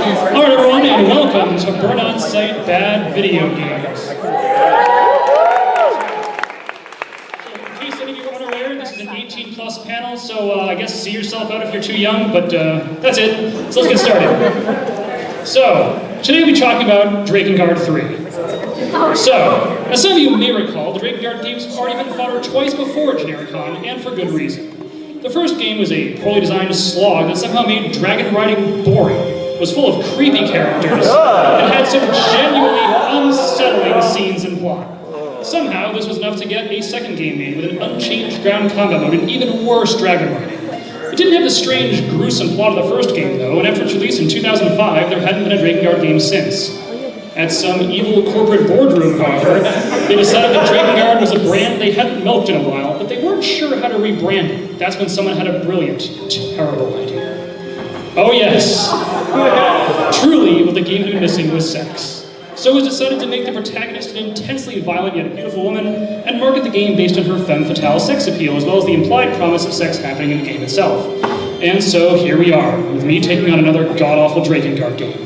Alright everyone, and welcome to Burn On Site Bad Video Games. So, in case any of you are unaware, this is an 18 plus panel, so I guess see yourself out if you're too young, but that's it. So let's get started. So, today we'll be talking about Drakengard 3. So, as some of you may recall, the Drakengard games have already been fought over twice before Genericon, and for good reason. The first game was a poorly designed slog that somehow made dragon riding boring, was full of creepy characters, and had some genuinely unsettling scenes and plot. Somehow, this was enough to get a second game made with an unchanged ground combat mode and even worse dragon riding. It didn't have the strange, gruesome plot of the first game, though, and after its release in 2005, there hadn't been a Drakengard game since. At some evil corporate boardroom, however, they decided that Drakengard was a brand they hadn't milked in a while, but they weren't sure how to rebrand it. That's when someone had a brilliant, terrible idea. Oh yes! Truly, what the game had been missing was sex. So it was decided to make the protagonist an intensely violent yet beautiful woman, and market the game based on her femme fatale sex appeal, as well as the implied promise of sex happening in the game itself. And so here we are, with me taking on another god-awful Drakengard game.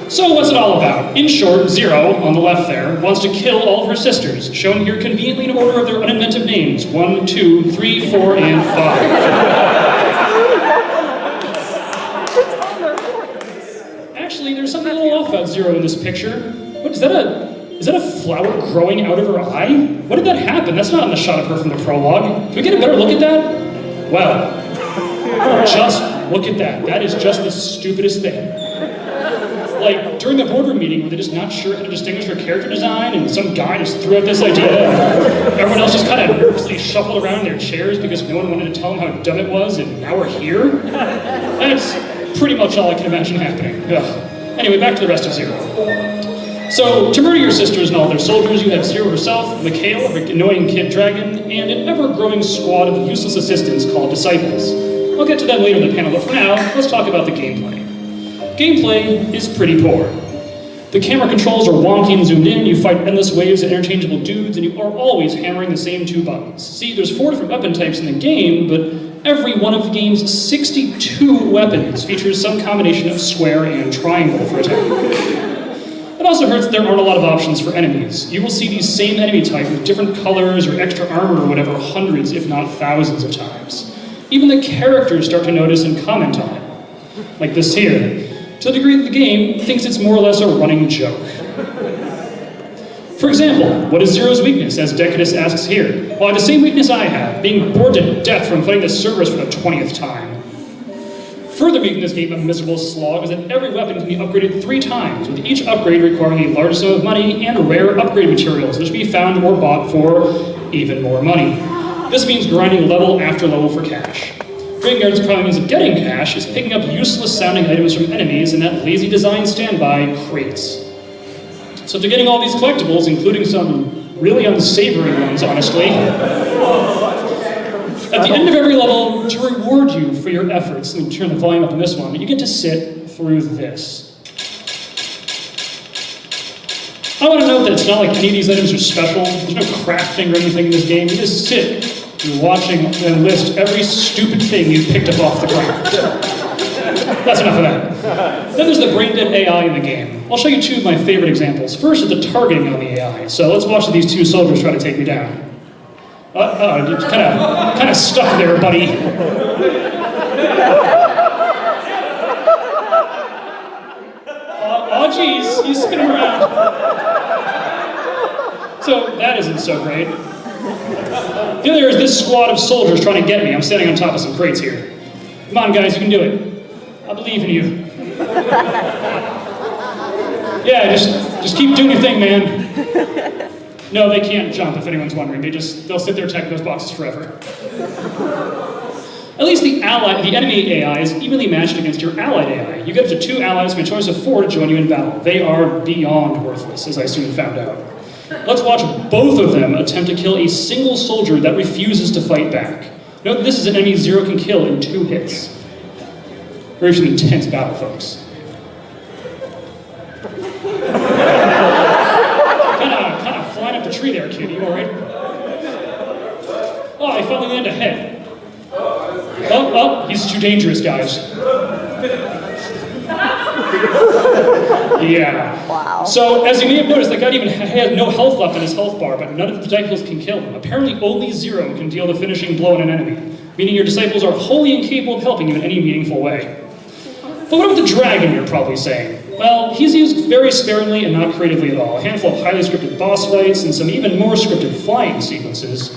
So what's it all about? In short, Zero, on the left there, wants to kill all of her sisters, shown here conveniently in order of their uninventive names. 1, 2, 3, 4, and 5. Actually, there's something a little off about Zero in this picture. What, is that a flower growing out of her eye? What did that happen? That's not in the shot of her from the prologue. Can we get a better look at that? Well, just look at that. That is just the stupidest thing. Like, during the boardroom meeting, were they just not sure how to distinguish her character design, and some guy just threw out this idea, and everyone else just kind of nervously shuffled around in their chairs because no one wanted to tell them how dumb it was, and now we're here? That's pretty much all I can imagine happening. Ugh. Anyway, back to the rest of Zero. So, to murder your sisters and all their soldiers, you have Zero herself, Mikhail, her annoying kid dragon, and an ever-growing squad of useless assistants called Disciples. I'll get to them later in the panel, but for now, let's talk about the gameplay. Gameplay is pretty poor. The camera controls are wonky and zoomed in, you fight endless waves of interchangeable dudes, and you are always hammering the same 2 buttons. See, there's 4 different weapon types in the game, but every one of the game's 62 weapons features some combination of square and triangle for attack. It also hurts that there aren't a lot of options for enemies. You will see these same enemy type with different colors or extra armor or whatever hundreds, if not thousands of times. Even the characters start to notice and comment on it. Like this here. To the degree that the game thinks it's more or less a running joke. For example, what is Zero's weakness, as Decadus asks here? Well, I have the same weakness I have, being bored to death from fighting the Cerberus for the 20th time. Further making this game a miserable slog is that every weapon can be upgraded 3 times, with each upgrade requiring a large sum of money and rare upgrade materials, which can be found or bought for even more money. This means grinding level after level for cash. Drakengard's primary means of getting cash is picking up useless-sounding items from enemies in that lazy design standby crates. So after getting all these collectibles, including some really unsavory ones, honestly, at the end of every level, to reward you for your efforts, let me turn the volume up on this one, you get to sit through this. I want to note that it's not like any of these items are special. There's no crafting or anything in this game. You just sit. You're watching and list every stupid thing you've picked up off the ground. That's enough of that. Then there's the brain-dead AI in the game. I'll show you 2 of my favorite examples. First is the targeting on the AI. So let's watch these 2 soldiers try to take me down. You're kind of stuck there, buddy. Oh, geez, he's spinning around. So that isn't so great. The other is this squad of soldiers trying to get me. I'm standing on top of some crates here. Come on, guys, you can do it. I believe in you. Yeah, just keep doing your thing, man. No, they can't jump, if anyone's wondering. They'll sit there checking those boxes forever. At least the enemy AI is evenly matched against your allied AI. You get up to 2 allies from a choice of 4 to join you in battle. They are beyond worthless, as I soon found out. Let's watch both of them attempt to kill a single soldier that refuses to fight back. Note this is an enemy Zero can kill in 2 hits. Very intense battle, folks. kind of flying up the tree there, kid. You all right? Oh, I finally landed a head. Oh, he's too dangerous, guys. Yeah. Wow. So, as you may have noticed, that guy even had no health left in his health bar, but none of the disciples can kill him. Apparently, only Zero can deal the finishing blow on an enemy, meaning your disciples are wholly incapable of helping you in any meaningful way. But what about the dragon, you're probably saying? Well, he's used very sparingly and not creatively at all. A handful of highly scripted boss fights and some even more scripted flying sequences,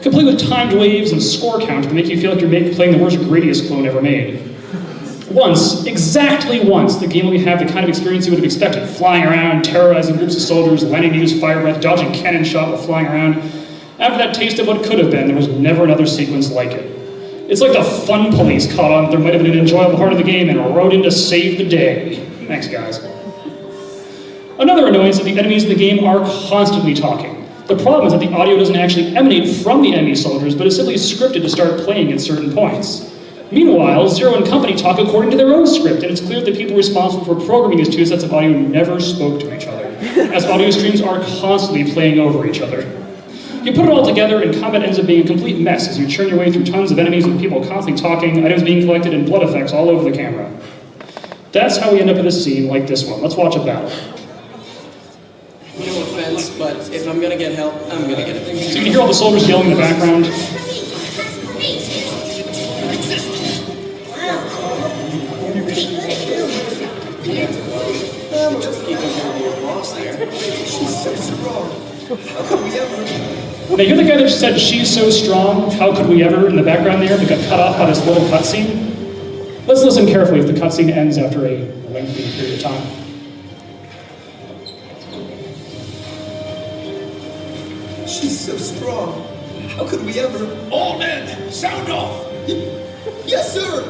complete with timed waves and score count to make you feel like you're playing the worst Gradius clone ever made. Once, exactly once, the game will have the kind of experience you would have expected. Flying around, terrorizing groups of soldiers, landing to use fire breath, dodging cannon shot while flying around. After that taste of what could have been, there was never another sequence like it. It's like the fun police caught on that there might have been an enjoyable part of the game and rode in to save the day. Thanks, guys. Another annoyance is that the enemies in the game are constantly talking. The problem is that the audio doesn't actually emanate from the enemy soldiers, but is simply scripted to start playing at certain points. Meanwhile, Zero and company talk according to their own script, and it's clear that the people responsible for programming these two sets of audio never spoke to each other, as audio streams are constantly playing over each other. You put it all together, and combat ends up being a complete mess as you churn your way through tons of enemies with people constantly talking, items being collected, and blood effects all over the camera. That's how we end up in a scene like this one. Let's watch a battle. No offense, but if I'm gonna get help, I'm gonna get it. So you can hear all the soldiers yelling in the background. Now, you're the guy that said, "She's so strong, how could we ever," in the background there, but got cut off by this little cutscene. Let's listen carefully if the cutscene ends after a lengthy period of time. She's so strong. How could we ever? All men, sound off! Yes, sir!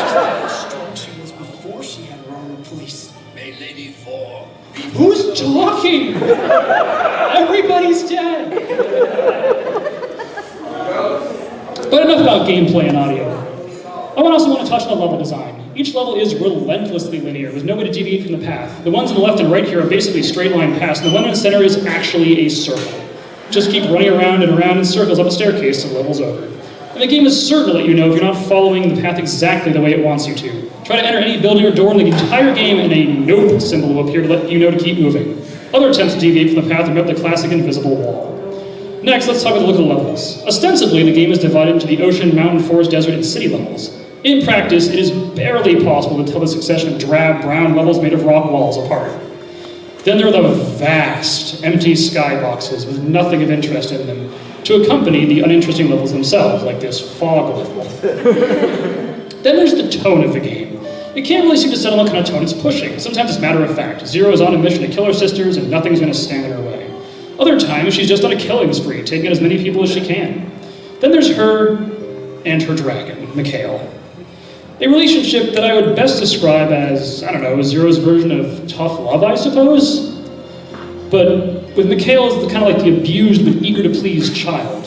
How strong she was before she had her own police. May Lady 4 be... Who's talking? Everybody's dead. But enough about gameplay and audio. I also want to touch on the level design. Each level is relentlessly linear, with no way to deviate from the path. The ones on the left and right here are basically straight line paths, and the one in the center is actually a circle. Just keep running around and around in circles up a staircase till the level's over. And the game is certain to let you know if you're not following the path exactly the way it wants you to. Try to enter any building or door in the entire game and a nope symbol will appear to let you know to keep moving. Other attempts to deviate from the path are met with the classic invisible wall. Next, let's talk about the look of the levels. Ostensibly, the game is divided into the ocean, mountain, forest, desert, and city levels. In practice, it is barely possible to tell the succession of drab, brown levels made of rock walls apart. Then there are the vast, empty skyboxes with nothing of interest in them to accompany the uninteresting levels themselves, like this fog level. Then there's the tone of the game. It can't really seem to settle on what kind of tone it's pushing. Sometimes it's matter of fact. Zero is on a mission to kill her sisters, and nothing's going to stand in her way. Other times, she's just on a killing spree, taking as many people as she can. Then there's her and her dragon, Mikhail. A relationship that I would best describe as, I don't know, Zero's version of tough love, I suppose? But with Mikhail as kind of like the abused but eager to please child.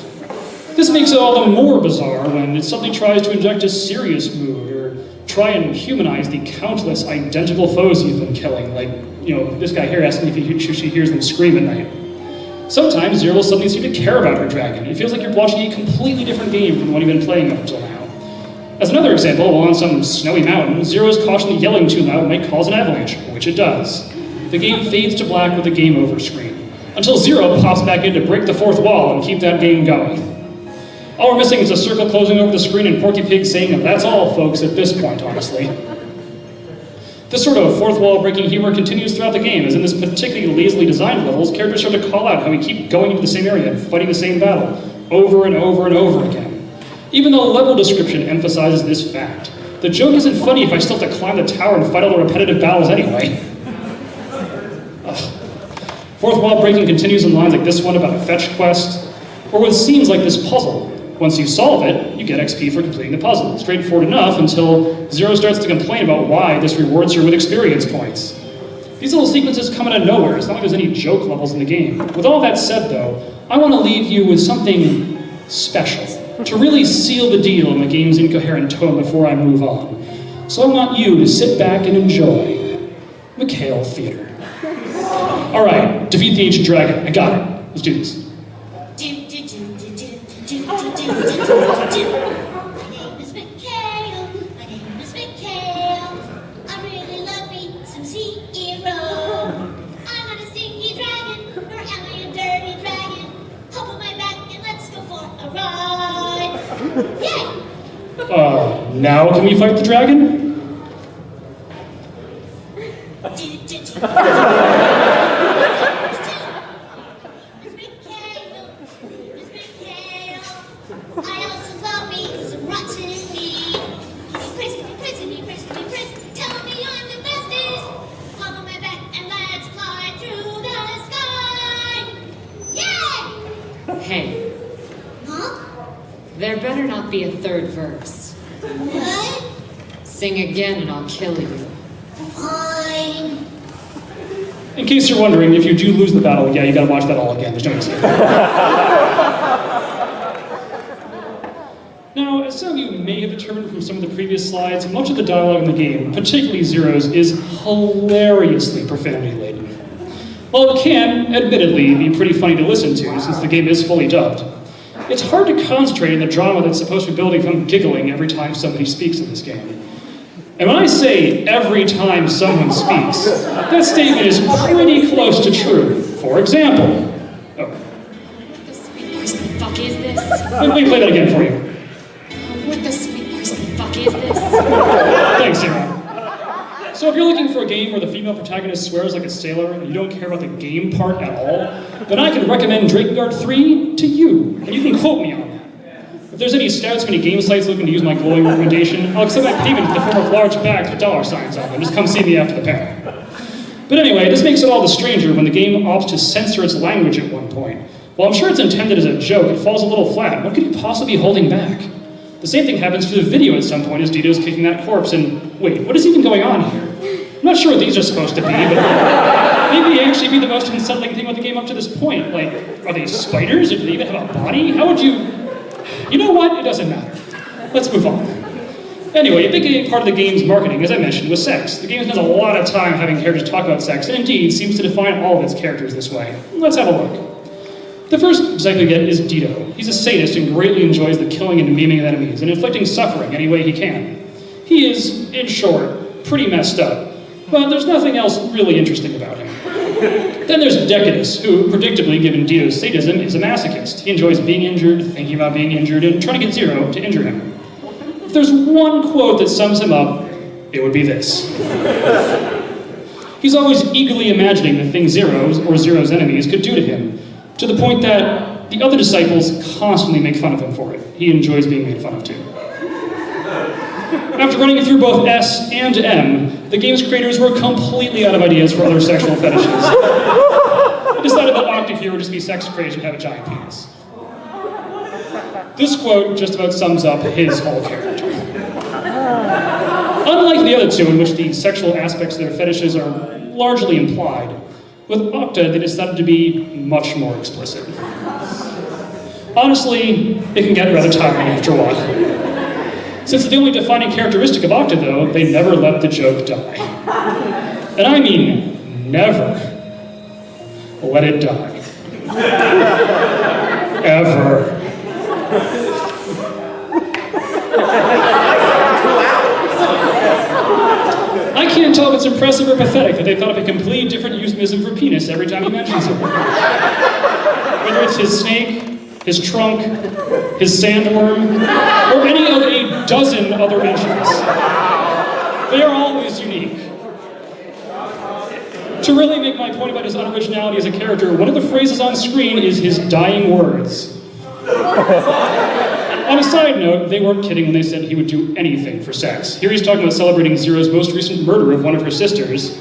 This makes it all the more bizarre when it suddenly tries to inject a serious mood or try and humanize the countless identical foes you've been killing, like, you know, this guy here asking if she hears them scream at night. Sometimes Zero will suddenly seem to care about her dragon. It feels like you're watching a completely different game from the one you've been playing up until now. As another example, while on some snowy mountain, Zero's caution that yelling too loud might cause an avalanche, which it does. The game fades to black with the game over screen, until Zero pops back in to break the fourth wall and keep that game going. All we're missing is a circle closing over the screen and Porky Pig saying, "That's all, folks," at this point, honestly. This sort of fourth wall breaking humor continues throughout the game, as in this particularly lazily designed levels, characters start to call out how we keep going into the same area and fighting the same battle, over and over and over again. Even though the level description emphasizes this fact, the joke isn't funny if I still have to climb the tower and fight all the repetitive battles anyway. Fourth wall breaking continues in lines like this one about a fetch quest, or with scenes like this puzzle. Once you solve it, you get XP for completing the puzzle. Straightforward enough until Zero starts to complain about why this rewards her with experience points. These little sequences come out of nowhere. It's not like there's any joke levels in the game. With all that said, though, I want to leave you with something special to really seal the deal in the game's incoherent tone before I move on. So I want you to sit back and enjoy Mikhail Theater. All right, defeat the ancient dragon. I got it. Let's do this. My name is Mikhail. Now can we fight the dragon? Hey. Huh? There better not be a third verse. What? Sing again and I'll kill you. Fine. In case you're wondering, if you do lose the battle, yeah, you gotta watch that all again. There's no escape. Now, as some of you may have determined from some of the previous slides, much of the dialogue in the game, particularly Zero's, is hilariously profanity-laden. While it can, admittedly, be pretty funny to listen to, since the game is fully dubbed, it's hard to concentrate in the drama that's supposed to be building from giggling every time somebody speaks in this game. And when I say every time someone speaks, that statement is pretty close to true. For example... Oh. What the sweet crispy fuck is this? Let me play that again for you. What the sweet crispy fuck is this? Thanks, Zero. So if you're looking for a game where the female protagonist swears like a sailor and you don't care about the game part at all, then I can recommend Drakengard XVIII to you, and you can quote me on that. If there's any scouts from any game sites looking to use my glowing recommendation, I'll accept my payment in the form of large bags with $ signs on them. Just come see me after the panel. But anyway, this makes it all the stranger when the game opts to censor its language at one point. While I'm sure it's intended as a joke, it falls a little flat. What could you possibly be holding back? The same thing happens to the video at some point as Dito's kicking that corpse, and wait, what is even going on here? I'm not sure what these are supposed to be, but maybe actually be the most unsettling thing with the game up to this point. Like, are they spiders, or do they even have a body? How would you... You know what? It doesn't matter. Let's move on. Anyway, a big part of the game's marketing, as I mentioned, was sex. The game spends a lot of time having characters talk about sex, and indeed seems to define all of its characters this way. Let's have a look. The first example we get is Dito. He's a sadist and greatly enjoys the killing and maiming of enemies, and inflicting suffering any way he can. He is, in short, pretty messed up. But there's nothing else really interesting about him. Then there's Decadus, who, predictably given Dito's sadism, is a masochist. He enjoys being injured, thinking about being injured, and trying to get Zero to injure him. If there's one quote that sums him up, it would be this. He's always eagerly imagining the things Zero's, or Zero's enemies, could do to him, to the point that the other disciples constantly make fun of him for it. He enjoys being made fun of too. After running through both S and M, the game's creators were completely out of ideas for other sexual fetishes. They decided that Octave here would just be sex crazy and have a giant penis. This quote just about sums up his whole character. Unlike the other two, in which the sexual aspects of their fetishes are largely implied, with Octa they decided to be much more explicit. Honestly, it can get rather tiring after a while. Since the only defining characteristic of Octa, though, they never let the joke die. And I mean, never let it die. Ever. I can't tell if it's impressive or pathetic that they thought of a completely different euphemism for penis every time he mentions it. Whether it's his snake, his trunk, his sandworm, or any of a dozen other mentions. They are always unique. To really make my point about his unoriginality as a character, one of the phrases on screen is his dying words. On a side note, they weren't kidding when they said he would do anything for sex. Here he's talking about celebrating Zero's most recent murder of one of her sisters.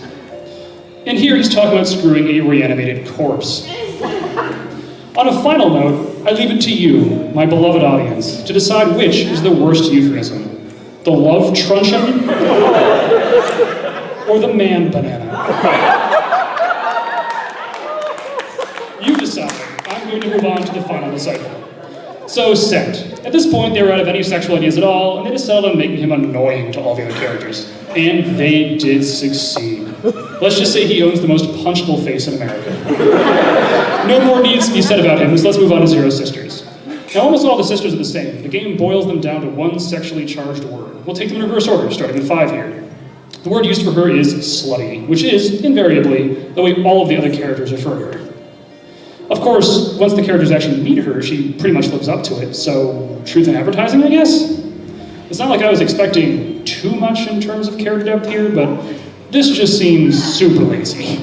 And here he's talking about screwing a reanimated corpse. On a final note, I leave it to you, my beloved audience, to decide which is the worst euphemism. The love truncheon? Or the man banana? You decide. I'm going to move on to the final disciple. So, Set. At this point, they were out of any sexual ideas at all, and they decided on making him annoying to all the other characters. And they did succeed. Let's just say he owns the most punchable face in America. No more needs to be said about him, so let's move on to Zero's sisters. Now, almost all the sisters are the same. The game boils them down to one sexually charged word. We'll take them in reverse order, starting with 5 here. The word used for her is slutty, which is, invariably, the way all of the other characters refer to her. Of course, once the characters actually meet her, she pretty much lives up to it, so truth in advertising, I guess? It's not like I was expecting too much in terms of character depth here, but this just seems super lazy.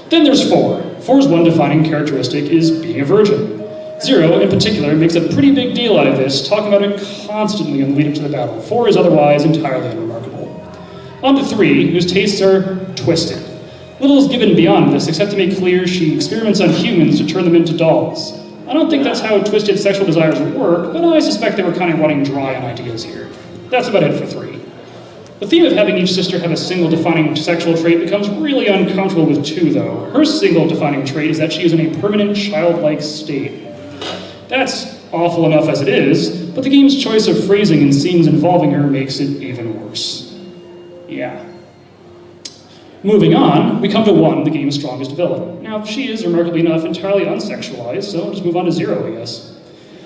Then there's 4. 4's one defining characteristic is being a virgin. 0, in particular, makes a pretty big deal out of this, talking about it constantly in the lead up to the battle. 4 is otherwise entirely unremarkable. On to 3, whose tastes are twisted. Little is given beyond this, except to make clear she experiments on humans to turn them into dolls. I don't think that's how twisted sexual desires work, but I suspect they were kind of running dry on ideas here. That's about it for 3. The theme of having each sister have a single defining sexual trait becomes really uncomfortable with 2, though. Her single defining trait is that she is in a permanent childlike state. That's awful enough as it is, but the game's choice of phrasing and scenes involving her makes it even worse. Yeah. Moving on, we come to 1, the game's strongest villain. Now, she is, remarkably enough, entirely unsexualized, so we'll just move on to 0, I guess.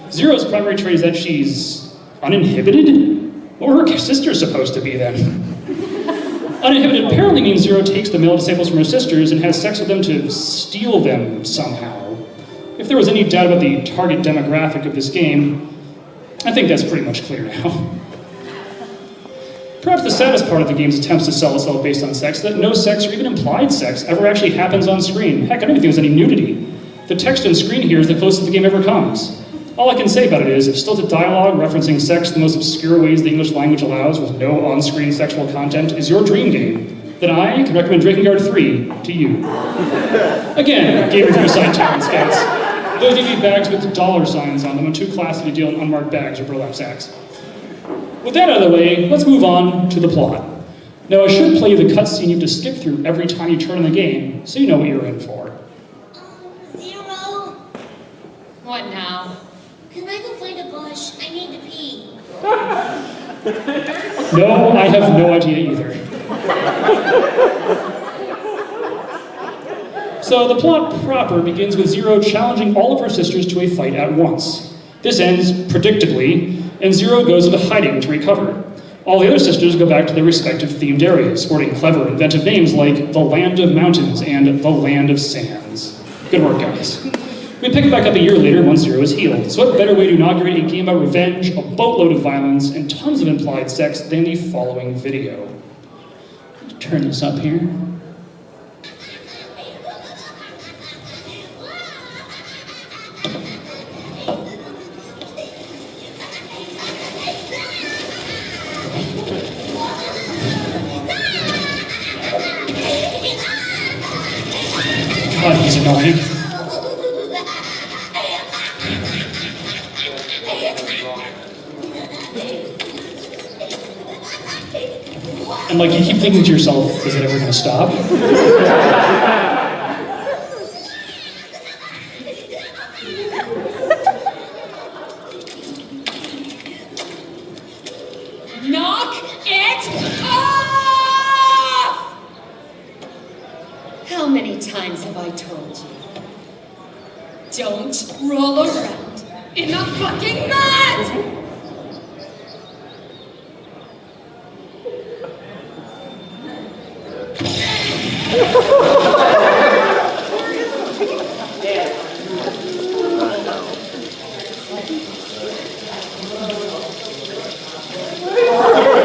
0's primary trait is that she's uninhibited? What were her sisters supposed to be, then? Uninhibited apparently means 0 takes the male disciples from her sisters and has sex with them to steal them somehow. If there was any doubt about the target demographic of this game, I think that's pretty much clear now. Perhaps the saddest part of the game's attempts to sell itself based on sex is that no sex, or even implied sex, ever actually happens on screen. Heck, I don't even think there's any nudity. The text on screen here is the closest the game ever comes. All I can say about it is, if stilted dialogue referencing sex the most obscure ways the English language allows with no on-screen sexual content is your dream game, then I can recommend Drakengard 3 to you. Again, game review site Terran Scouts. Those DV bags with dollar signs on them are too classy to deal in unmarked bags or burlap sacks. With that out of the way, let's move on to the plot. Now, I should play you the cutscene you have to skip through every time you turn in the game, so you know what you're in for. 0. What now? Can I go find a bush? I need to pee. No, I have no idea either. So the plot proper begins with 0 challenging all of her sisters to a fight at once. This ends predictably, and 0 goes into hiding to recover. All the other sisters go back to their respective themed areas, sporting clever, inventive names like the Land of Mountains and the Land of Sands. Good work, guys. We pick it back up a year later once 0 is healed. So what better way to inaugurate a game about revenge, a boatload of violence, and tons of implied sex than the following video. Turn this up here. God, he's annoying. And like, you keep thinking to yourself, is it ever gonna stop? Knock it off! How many times have I told you? Don't roll around in the fucking mud!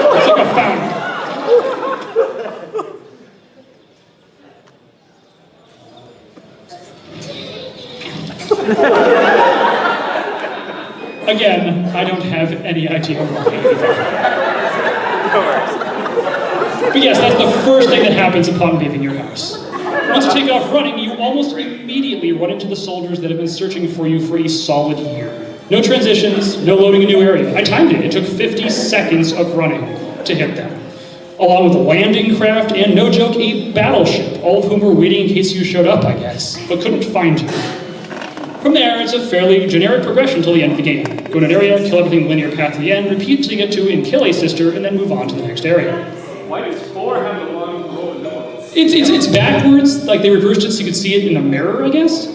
It's like a fountain. Again, I don't have any idea why. But yes, that's the first thing that happens upon leaving your house. Once you take off running, you almost immediately run into the soldiers that have been searching for you for a solid year. No transitions, no loading a new area. I timed it. It took 50 seconds of running to hit them. Along with a landing craft and, no joke, a battleship, all of whom were waiting in case you showed up, I guess, but couldn't find you. From there, it's a fairly generic progression till the end of the game. Go to an area, kill everything in the linear path to the end, repeat till you get to and kill a sister, and then move on to the next area. Why does 4 have a long row of doors? It's backwards, like they reversed it so you could see it in a mirror, I guess.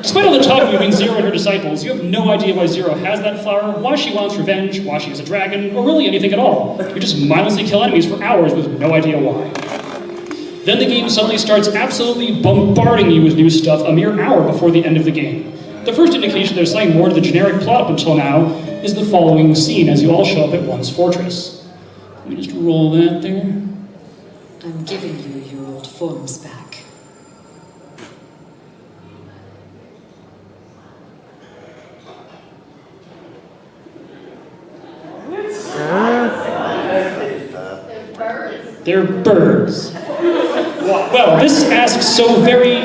Despite all the talk between 0 and her disciples, you have no idea why 0 has that flower, why she wants revenge, why she is a dragon, or really anything at all. You just mindlessly kill enemies for hours with no idea why. Then the game suddenly starts absolutely bombarding you with new stuff a mere hour before the end of the game. The first indication there's something more to the generic plot up until now is the following scene as you all show up at one's fortress. Let me just roll that there. I'm giving you your old forms back. They're birds. Well, this asks so very,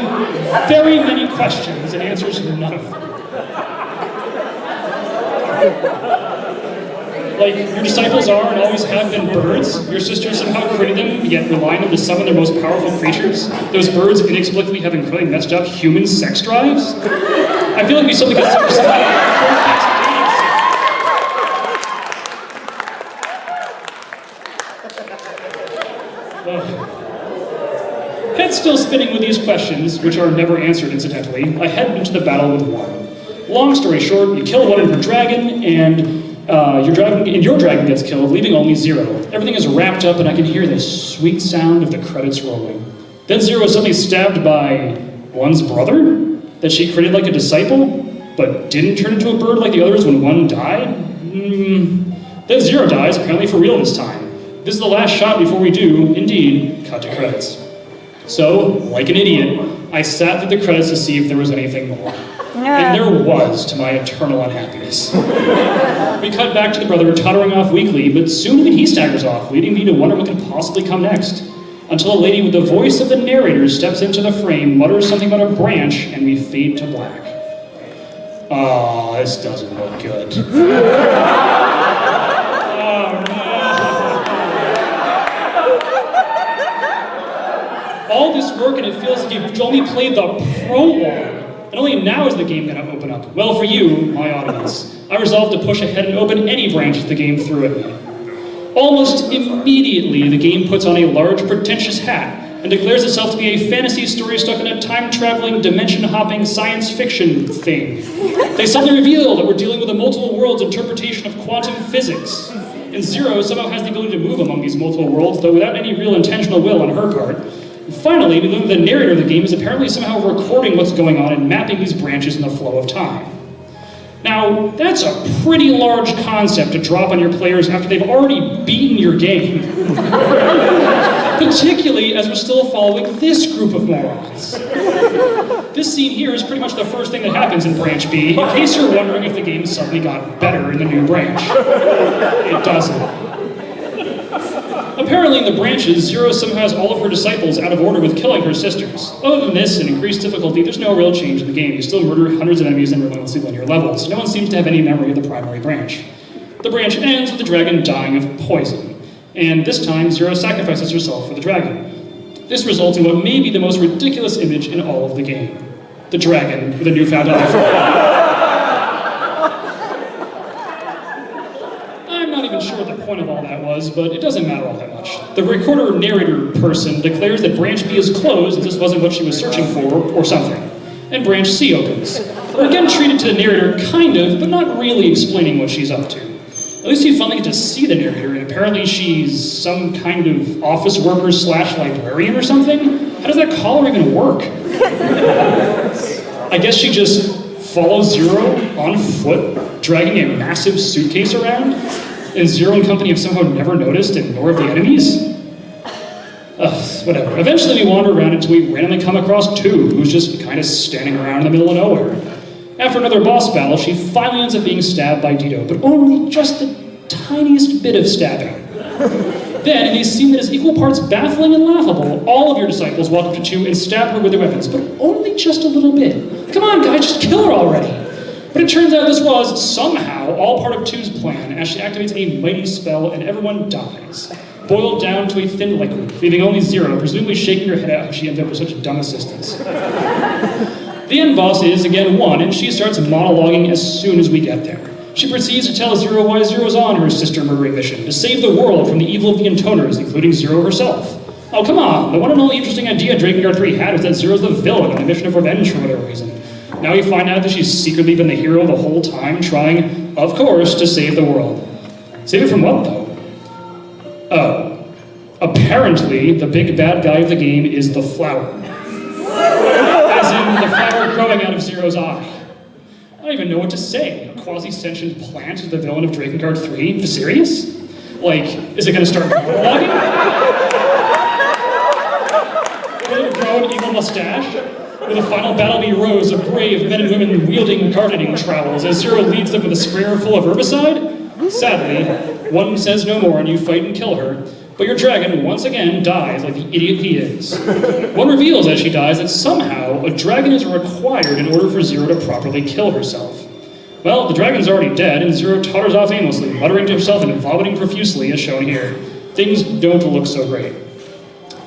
very many questions and answers none of them. Like, your disciples are and always have been birds. Your sisters somehow created them, yet rely on them to summon their most powerful creatures. Those birds inexplicably have incredibly messed up human sex drives. I feel like we suddenly got Head still spinning with these questions, which are never answered incidentally, I head into the battle with one. Long story short, you kill one of your dragon, and your dragon gets killed, leaving only Zero. Everything is wrapped up, and I can hear the sweet sound of the credits rolling. Then Zero is suddenly stabbed by one's brother that she created like a disciple, but didn't turn into a bird like the others when one died? Then Zero dies, apparently for real this time. This is the last shot before we do, indeed, cut to credits. So, like an idiot, I sat through the credits to see if there was anything more. And there was, to my eternal unhappiness. We cut back to the brother tottering off weakly, but soon even he staggers off, leading me to wonder what could possibly come next. Until a lady with the voice of the narrator steps into the frame, mutters something about a branch, and we fade to black. Oh, this doesn't look good. All this work and it feels like you've only played the prologue. And only now is the game going to open up. Well, for you, my audience, I resolved to push ahead and open any branch the game threw at me. Almost immediately, the game puts on a large, pretentious hat and declares itself to be a fantasy story stuck in a time-traveling, dimension-hopping science fiction thing. They suddenly reveal that we're dealing with a multiple worlds interpretation of quantum physics. And Zero somehow has the ability to move among these multiple worlds, though without any real intentional will on her part. Finally, we learn the narrator of the game is apparently somehow recording what's going on and mapping these branches in the flow of time. Now, that's a pretty large concept to drop on your players after they've already beaten your game. Particularly as we're still following this group of morons. This scene here is pretty much the first thing that happens in Branch B, in case you're wondering if the game suddenly got better in the new branch. It doesn't. Apparently in the branches, Zero somehow has all of her disciples out of order with killing her sisters. Other than this and increased difficulty, there's no real change in the game. You still murder hundreds of enemies in relentlessly linear levels. No one seems to have any memory of the primary branch. The branch ends with the dragon dying of poison. And this time, Zero sacrifices herself for the dragon. This results in what may be the most ridiculous image in all of the game. The dragon with a newfound eye. I'm not even sure what the point of all that was, but it doesn't matter all that much. The recorder narrator person declares that Branch B is closed as this wasn't what she was searching for, or something. And Branch C opens. We're again treated to the narrator kind of, but not really explaining what she's up to. At least you finally get to see the narrator, and apparently she's some kind of office worker / librarian or something? How does that collar even work? I guess she just follows Zero on foot, dragging a massive suitcase around? And Zero and company have somehow never noticed, and nor have the enemies? Whatever. Eventually we wander around until we randomly come across Tube, who's just kind of standing around in the middle of nowhere. After another boss battle, she finally ends up being stabbed by Dido, but only just the tiniest bit of stabbing. Then, in a scene that is equal parts baffling and laughable, all of your disciples walk up to Two and stab her with their weapons, but only just a little bit. Come on, guys, just kill her already! But it turns out this was, somehow, all part of Two's plan as she activates a mighty spell and everyone dies. Boiled down to a thin liquid, leaving only Zero, presumably shaking her head out how she ended up with such dumb assistance. The end boss is, again, one, and she starts monologuing as soon as we get there. She proceeds to tell Zero why Zero's on her sister-murdering mission, to save the world from the evil of the Intoners, including Zero herself. Oh, come on, the one and only interesting idea Drakengard XVIII had was that Zero's the villain on a mission of revenge for whatever reason. Now we find out that she's secretly been the hero the whole time, trying, of course, to save the world. Save it from what, though? Oh. Apparently, the big bad guy of the game is the flower. As in, the flower growing out of Zero's eye. I don't even know what to say. A quasi-sentient plant is the villain of Drakengard III? You serious? Like, is it gonna start monologuing? Will it grow an evil mustache? Will the final battle be rows of brave men and women wielding gardening trowels as Zero leads them with a sprayer full of herbicide? Sadly, one says no more and you fight and kill her, but your dragon once again dies like the idiot he is. One reveals as she dies that somehow a dragon is required in order for Zero to properly kill herself. Well, the dragon's already dead and Zero totters off aimlessly, muttering to herself and vomiting profusely as shown here. Things don't look so great.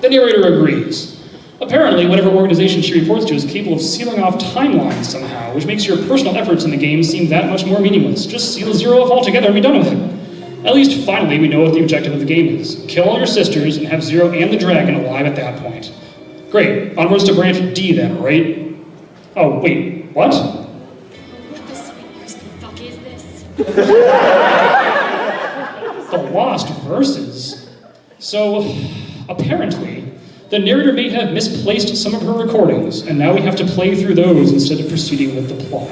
The narrator agrees. Apparently, whatever organization she reports to is capable of sealing off timelines somehow, which makes your personal efforts in the game seem that much more meaningless. Just seal Zero off altogether and be done with it. At least, finally, we know what the objective of the game is. Kill all your sisters and have Zero and the dragon alive at that point. Great. Onwards to branch D then, right? Oh, wait. What? What the sweet crispy fuck is this? The Lost Verses? So, apparently, the narrator may have misplaced some of her recordings, and now we have to play through those instead of proceeding with the plot.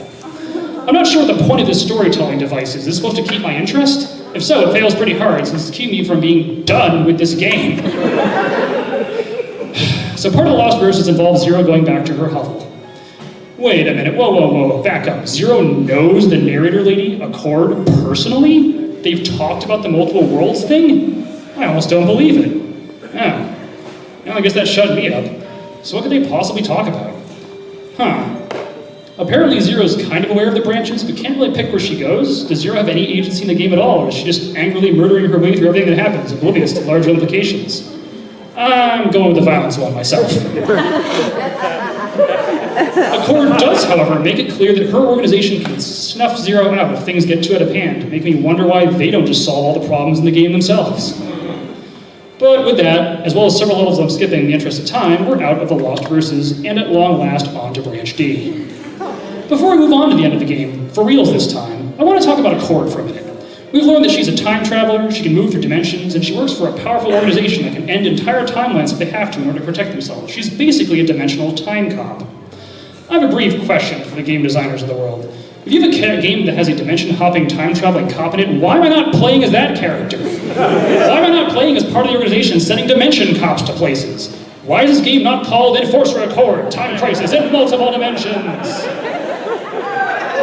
I'm not sure what the point of this storytelling device is. Is this supposed to keep my interest? If so, it fails pretty hard, since it's keeping me from being done with this game. So part of the Lost Verses involves Zero going back to her hovel. Wait a minute, whoa, back up. Zero knows the narrator lady, Accord, personally? They've talked about the multiple worlds thing? I almost don't believe it. Yeah. Well, I guess that shut me up. So what could they possibly talk about? Apparently Zero's kind of aware of the branches, but can't really pick where she goes. Does Zero have any agency in the game at all, or is she just angrily murdering her way through everything that happens, oblivious to larger implications? I'm going with the violence one myself. Accord does, however, make it clear that her organization can snuff Zero out if things get too out of hand, making me wonder why they don't just solve all the problems in the game themselves. But with that, as well as several levels I'm skipping in the interest of time, we're out of the Lost Verses, and at long last, on to Branch D. Before we move on to the end of the game, for reals this time, I want to talk about Accord for a minute. We've learned that she's a time traveler, she can move through dimensions, and she works for a powerful organization that can end entire timelines if they have to in order to protect themselves. She's basically a dimensional time cop. I have a brief question for the game designers of the world. If you have a game that has a dimension-hopping, time-traveling cop in it, why am I not playing as that character? Why am I not playing as part of the organization sending dimension cops to places? Why is this game not called Enforcer Accord, Time Crisis in Multiple Dimensions?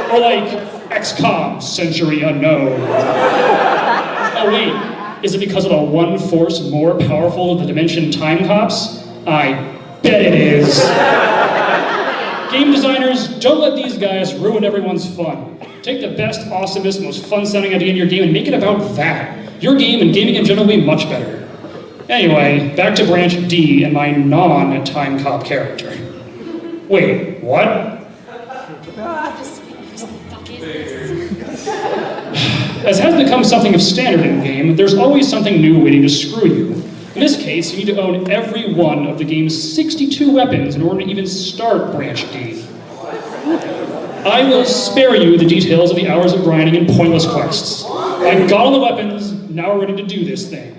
Or like, XCOM, Century Unknown. Oh wait, is it because of the one force more powerful than the dimension time cops? I bet it is. Game designers, don't let these guys ruin everyone's fun. Take the best, awesomest, most fun-sounding idea in your game and make it about that. Your game and gaming in general will be much better. Anyway, back to Branch D and my non-time cop character. Wait, what? What the sweet crispy fuck is this? As has become something of standard in the game, there's always something new waiting to screw you. In this case, you need to own every one of the game's 62 weapons in order to even start Branch D. I will spare you the details of the hours of grinding and pointless quests. I've got all the weapons, now we're ready to do this thing.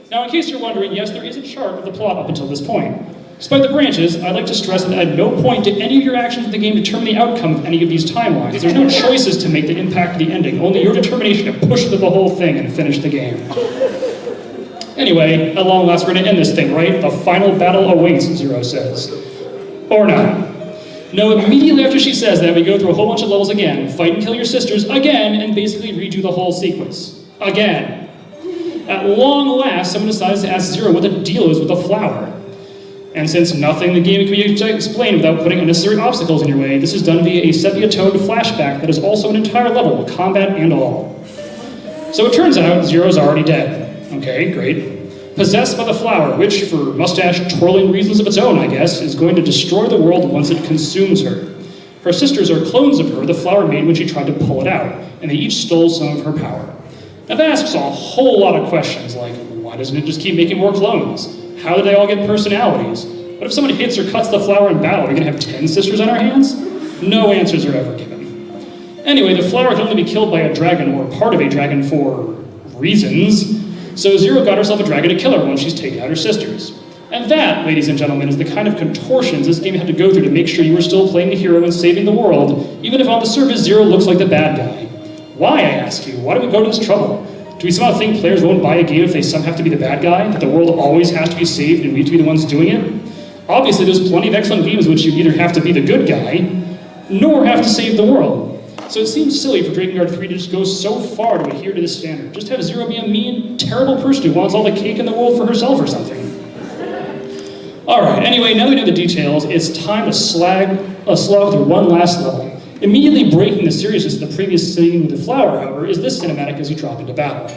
Now, in case you're wondering, yes, there is a chart of the plot up until this point. Despite the branches, I'd like to stress that at no point did any of your actions in the game determine the outcome of any of these timelines. There's no choices to make that impact the ending, only your determination to push through the whole thing and finish the game. Anyway, at long last, we're gonna end this thing, right? The final battle awaits, Zero says. Or not. No, immediately after she says that, we go through a whole bunch of levels again, fight and kill your sisters again, and basically redo the whole sequence. Again. At long last, someone decides to ask Zero what the deal is with the flower. And since nothing in the game can be explained without putting unnecessary obstacles in your way, this is done via a sepia-toned flashback that is also an entire level, combat and all. So it turns out Zero's already dead. Okay, great. Possessed by the flower, which, for mustache-twirling reasons of its own, I guess, is going to destroy the world once it consumes her. Her sisters are clones of her the flower made when she tried to pull it out, and they each stole some of her power. Now that asks a whole lot of questions, like, why doesn't it just keep making more clones? How do they all get personalities? What if someone hits or cuts the flower in battle? Are we gonna have 10 sisters on our hands? No answers are ever given. Anyway, the flower can only be killed by a dragon or part of a dragon for reasons. So Zero got herself a dragon to kill her once she's taken out her sisters. And And that, ladies and gentlemen, is the kind of contortions this game had to go through to make sure you were still playing the hero and saving the world, even if on the surface Zero looks like the bad guy. Why, I ask you? Why do we go to this trouble? Do we somehow think players won't buy a game if they somehow have to be the bad guy? That the world always has to be saved and we have to be the ones doing it? Obviously, there's plenty of excellent games in which you either have to be the good guy, nor have to save the world. So it seems silly for Drakengard 3 to just go so far to adhere to this standard. Just have Zero be a mean, terrible person who wants all the cake in the world for herself or something. Alright, anyway, now that we know the details, it's time to slog through one last level. Immediately breaking the seriousness of the previous scene with the flower, however, is this cinematic as you drop into battle.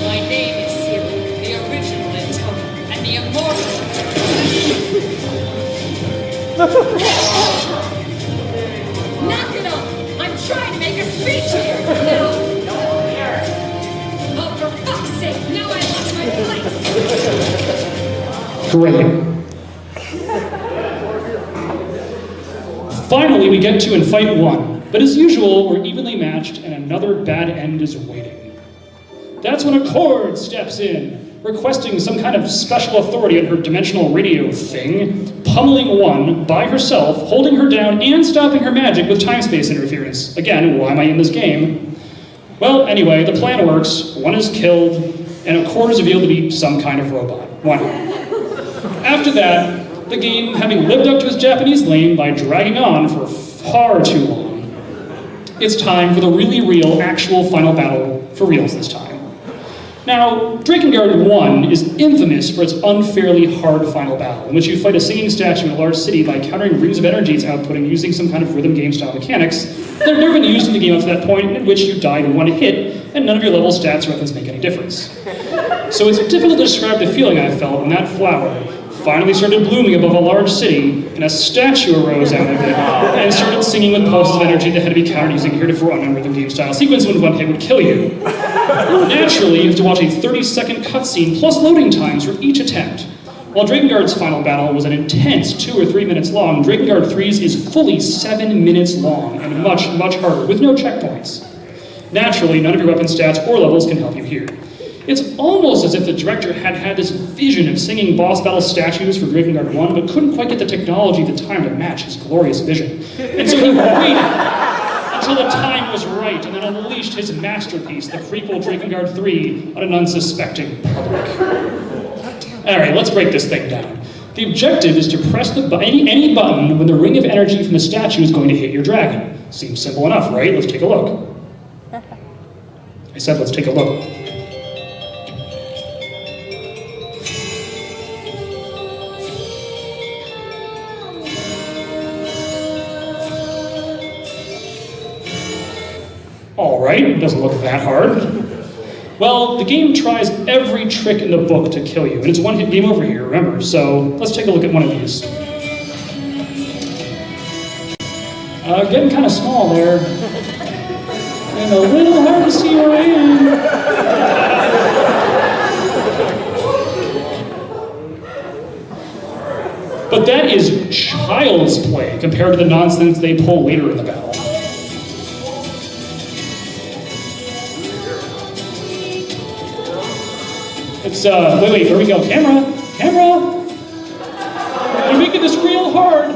My name is Zero, the original atop, and the immortal. Knock it off! I'm trying to make a speech here! No! Oh, for fuck's sake, now I lost my place! Great. Finally, we get to in fight 1, but as usual, we're evenly matched and another bad end is waiting. That's when Accord steps in, requesting some kind of special authority on her dimensional radio thing, pummeling 1 by herself, holding her down and stopping her magic with time-space interference. Again, why am I in this game? Well, anyway, the plan works, 1 is killed, and Accord is revealed to be some kind of robot. 1. After that, the game, having lived up to its Japanese name by dragging on for far too long, it's time for the really real, actual final battle for reals this time. Now, Drakengard 1 is infamous for its unfairly hard final battle, in which you fight a singing statue in a large city by countering rings of energy it's outputting using some kind of rhythm game-style mechanics that have never been used in the game up to that point, in which you died in 1 hit, and none of your level stats or weapons make any difference. So it's difficult to describe the feeling I felt when that flower finally started blooming above a large city, and a statue arose out of it, and started singing with pulses of energy that had to be countered using heretofore unknown rhythm game-style sequence when 1 hit would kill you. Naturally, you have to watch a 30-second cutscene plus loading times for each attempt. While Drakengard's final battle was an intense 2 or 3 minutes long, Drakengard 3's is fully 7 minutes long and much, much harder, with no checkpoints. Naturally, none of your weapon stats or levels can help you here. It's almost as if the director had had this vision of singing boss battle statues for Drakengard 1, but couldn't quite get the technology at the time to match his glorious vision. And so he waited until the time was right, and then unleashed his masterpiece, the prequel Drakengard 3, on an unsuspecting public. Alright, let's break this thing down. The objective is to press any button when the ring of energy from the statue is going to hit your dragon. Seems simple enough, right? Let's take a look. I said let's take a look. Alright, it doesn't look that hard. Well, the game tries every trick in the book to kill you, and it's one-hit game over here, remember, so let's take a look at one of these. Getting kind of small there, and a little hard to see where I am. But that is child's play compared to the nonsense they pull later in the battle. It's, wait, here we go. Camera! You're making this real hard.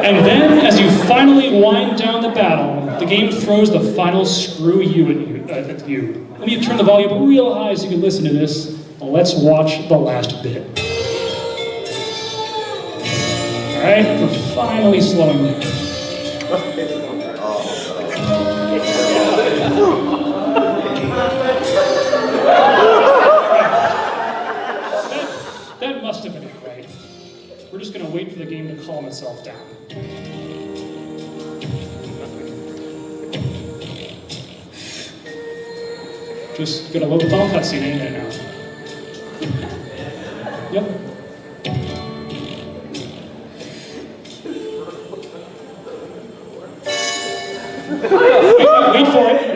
And then, as you finally wind down the battle, the game throws the final screw you at you. Let me turn the volume real high so you can listen to this. Let's watch the last bit. Alright, we're finally slowing down. That must have been it, right? We're just going to wait for the game to calm itself down. Just gonna load the final cutscene any minute now. Yep.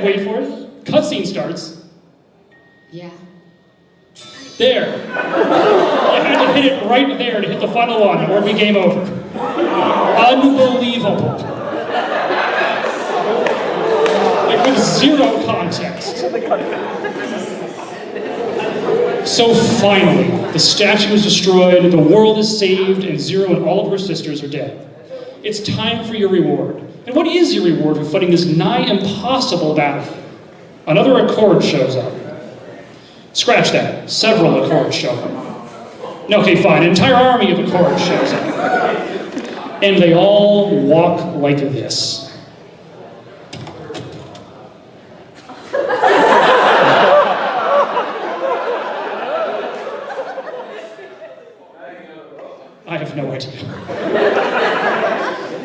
Wait for it. Cutscene starts. Yeah. There. You had to hit it right there to hit the final one, or it'd be game over. Unbelievable. Like with zero context. So finally, the statue is destroyed, the world is saved, and Zero and all of her sisters are dead. It's time for your reward. And what is your reward for fighting this nigh impossible battle? Another Accord shows up. Scratch that. Several Accords show up. No, okay, fine. An entire army of Accords shows up. And they all walk like this. I have no idea.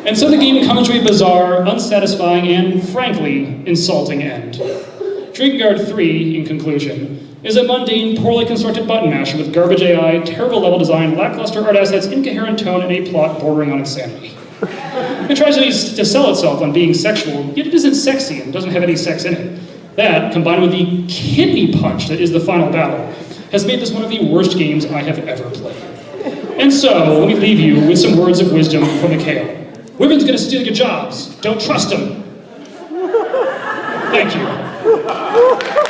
And so the game comes to a bizarre, unsatisfying, and, frankly, insulting end. Drakengard III, in conclusion, is a mundane, poorly constructed button masher with garbage AI, terrible level design, lackluster art assets, incoherent tone, and a plot bordering on insanity. It tries to sell itself on being sexual, yet it isn't sexy and doesn't have any sex in it. That, combined with the kidney punch that is the final battle, has made this one of the worst games I have ever played. And so, let me leave you with some words of wisdom from Mikhail. Women's gonna steal your jobs. Don't trust them. Thank you.